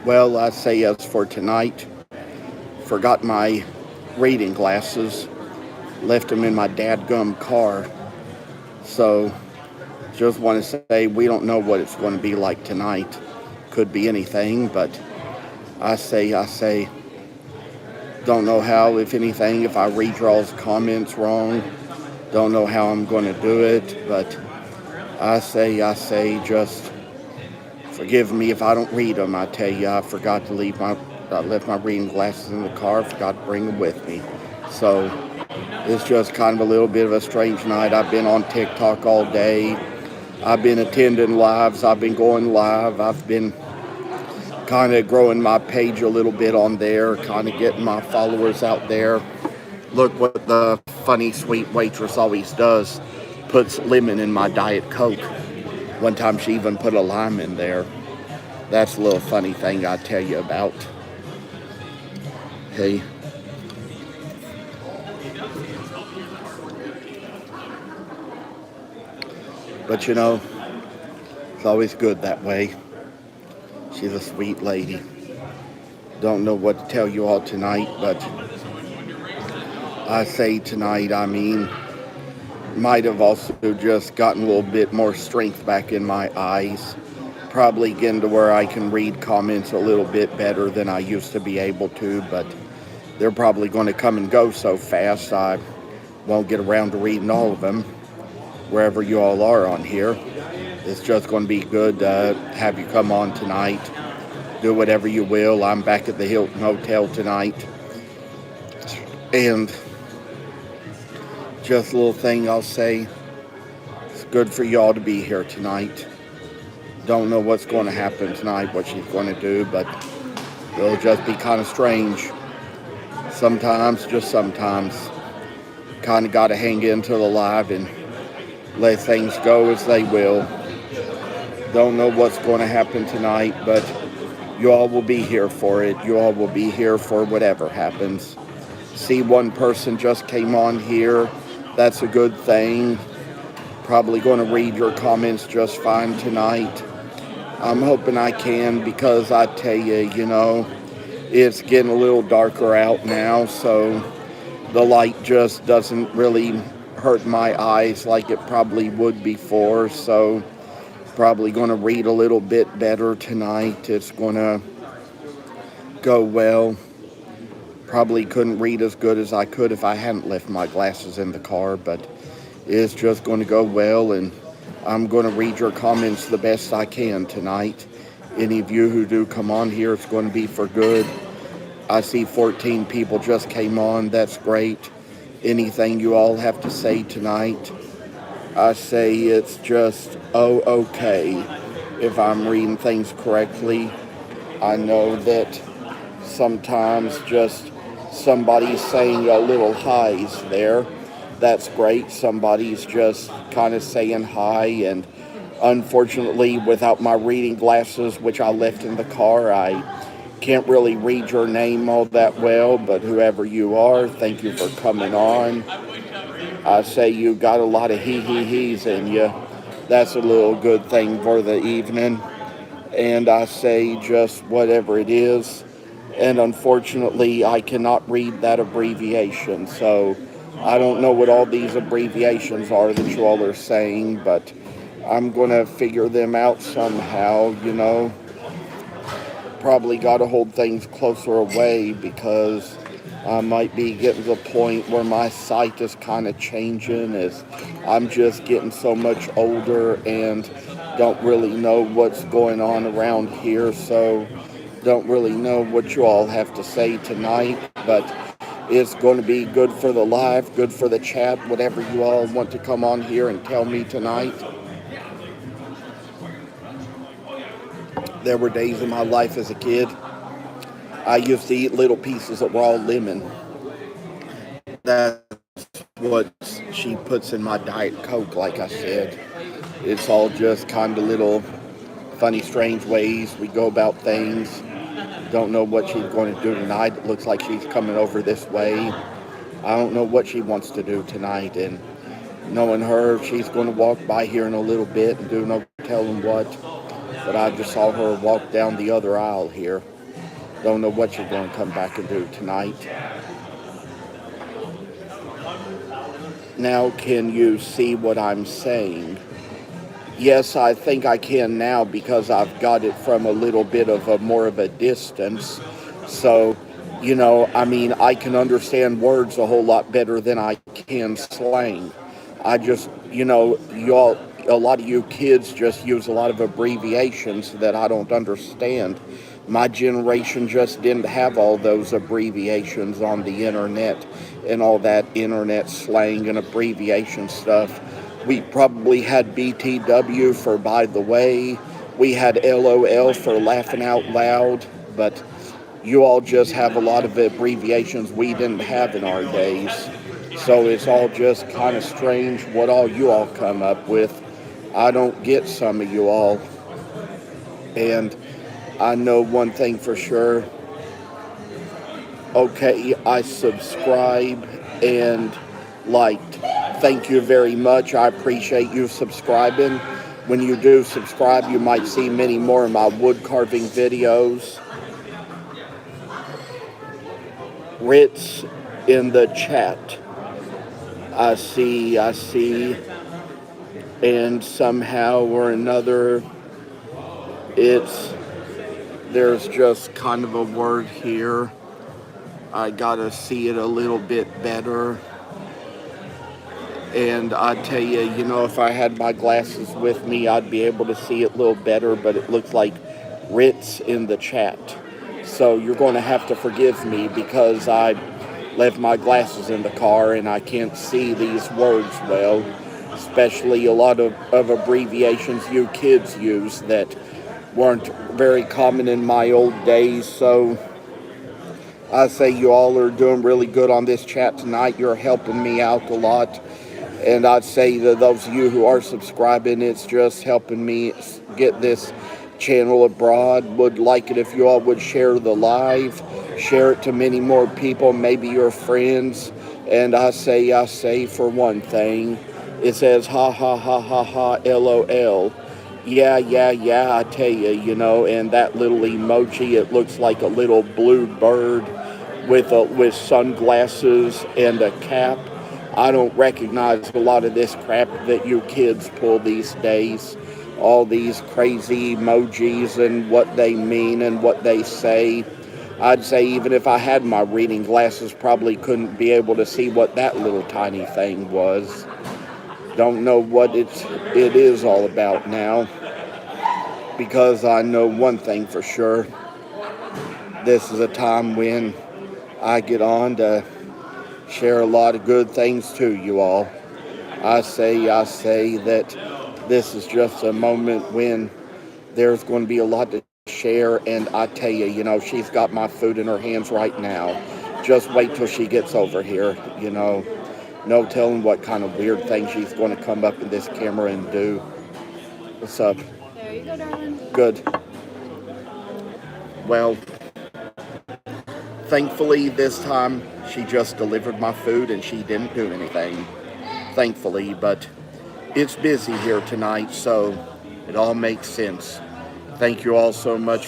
Well, I say as for tonight, forgot my reading glasses, left them in my dadgum car. So just want to say we don't know what it's going to be like tonight. Could be anything, but I say, don't know how, if anything, if I read y'all's comments wrong. Don't know how I'm going to do it, but I say, just forgive me if I don't read them. I tell you, I left my reading glasses in the car. Forgot to bring them with me. So it's just kind of a little bit of a strange night. I've been on TikTok all day. I've been attending lives. I've been going live. I've been kind of growing my page a little bit on there, kind of getting my followers out there. Look what the funny sweet waitress always does, puts lemon in my Diet Coke. One time she even put a lime in there. That's a little funny thing I tell you about. Hey, but it's always good that way. She's a sweet lady. Don't know what to tell you all tonight, but I say tonight, I mean, might have also just gotten a little bit more strength back in my eyes. Probably getting to where I can read comments a little bit better than I used to be able to, but they're probably going to come and go so fast I won't get around to reading all of them wherever you all are on here. It's just going to be good to have you come on tonight. Do whatever you will. I'm back at the Hilton Hotel tonight. And just a little thing I'll say. It's good for y'all to be here tonight. Don't know what's going to happen tonight, what she's going to do, but it'll just be kind of strange. Sometimes, just sometimes, kind of got to hang into the live and let things go as they will. Don't know what's going to happen tonight, but you all will be here for it. You all will be here for whatever happens. See, one person just came on here. That's a good thing. Probably going to read your comments just fine tonight. I'm hoping I can, because I tell you, it's getting a little darker out now, so the light just doesn't really hurt my eyes like it probably would before. So probably going to read a little bit better tonight. It's going to go well. Probably couldn't read as good as I could if I hadn't left my glasses in the car, but it's just going to go well, and I'm going to read your comments the best I can tonight. Any of you who do come on here, it's going to be for good. I see 14 people just came on. That's great. Anything you all have to say tonight, I say it's just okay. If I'm reading things correctly, I know that sometimes just somebody's saying a little highs there. That's great. Somebody's just kind of saying hi, and unfortunately, without my reading glasses, which I left in the car, I can't really read your name all that well, but whoever you are, thank you for coming on. I say you got a lot of hee-hee-hees in you. That's a little good thing for the evening. And I say just whatever it is. And unfortunately, I cannot read that abbreviation, so I don't know what all these abbreviations are that you all are saying, but I'm going to figure them out somehow. Probably got to hold things closer away, because I might be getting to the point where my sight is kind of changing as I'm just getting so much older and don't really know what's going on around here, so don't really know what you all have to say tonight, but it's going to be good for the live, good for the chat, whatever you all want to come on here and tell me tonight. There were days in my life as a kid, I used to eat little pieces of raw lemon. That's what she puts in my Diet Coke, like I said. It's all just kind of little funny, strange ways we go about things. Don't know what she's going to do tonight. It looks like she's coming over this way. I don't know what she wants to do tonight, and knowing her, she's going to walk by here in a little bit and do no telling what. But I just saw her walk down the other aisle here. Don't know what you're going to come back and do tonight. Now, can you see what I'm saying? Yes, I think I can now because I've got it from a little bit of a more of a distance. So, I mean, I can understand words a whole lot better than I can slang. I just, y'all, a lot of you kids just use a lot of abbreviations that I don't understand. My generation just didn't have all those abbreviations on the internet and all that internet slang and abbreviation stuff. We probably had BTW for by the way. We had LOL for laughing out loud, but you all just have a lot of abbreviations we didn't have in our days. So it's all just kind of strange what all you all come up with. I don't get some of you all. And I know one thing for sure. Okay, I subscribe and liked. Thank you very much. I appreciate you subscribing. When you do subscribe, you might see many more of my wood carving videos. Ritz in the chat. I see. And somehow or another, there's just kind of a word here. I gotta see it a little bit better. And I tell you, if I had my glasses with me, I'd be able to see it a little better, but it looks like Ritz in the chat. So you're going to have to forgive me because I left my glasses in the car and I can't see these words well, especially a lot of abbreviations you kids use that weren't very common in my old days. So I say you all are doing really good on this chat tonight. You're helping me out a lot. And I'd say to those of you who are subscribing, it's just helping me get this channel abroad. Would like it if you all would share the live, share it to many more people, maybe your friends. And I say for one thing, it says ha ha ha ha ha LOL. Yeah, I tell you, and that little emoji, it looks like a little blue bird with sunglasses and a cap. I don't recognize a lot of this crap that you kids pull these days. All these crazy emojis and what they mean and what they say. I'd say even if I had my reading glasses, probably couldn't be able to see what that little tiny thing was. Don't know what it is all about now. Because I know one thing for sure. This is a time when I get on to share a lot of good things to you all. I say that this is just a moment when there's going to be a lot to share, and I tell you, she's got my food in her hands right now. Just wait till she gets over here, No telling what kind of weird thing she's going to come up in this camera and do. What's up? There you go, darling. Good. Well, thankfully this time she just delivered my food and she didn't do anything. Thankfully, but it's busy here tonight, so it all makes sense. Thank you all so much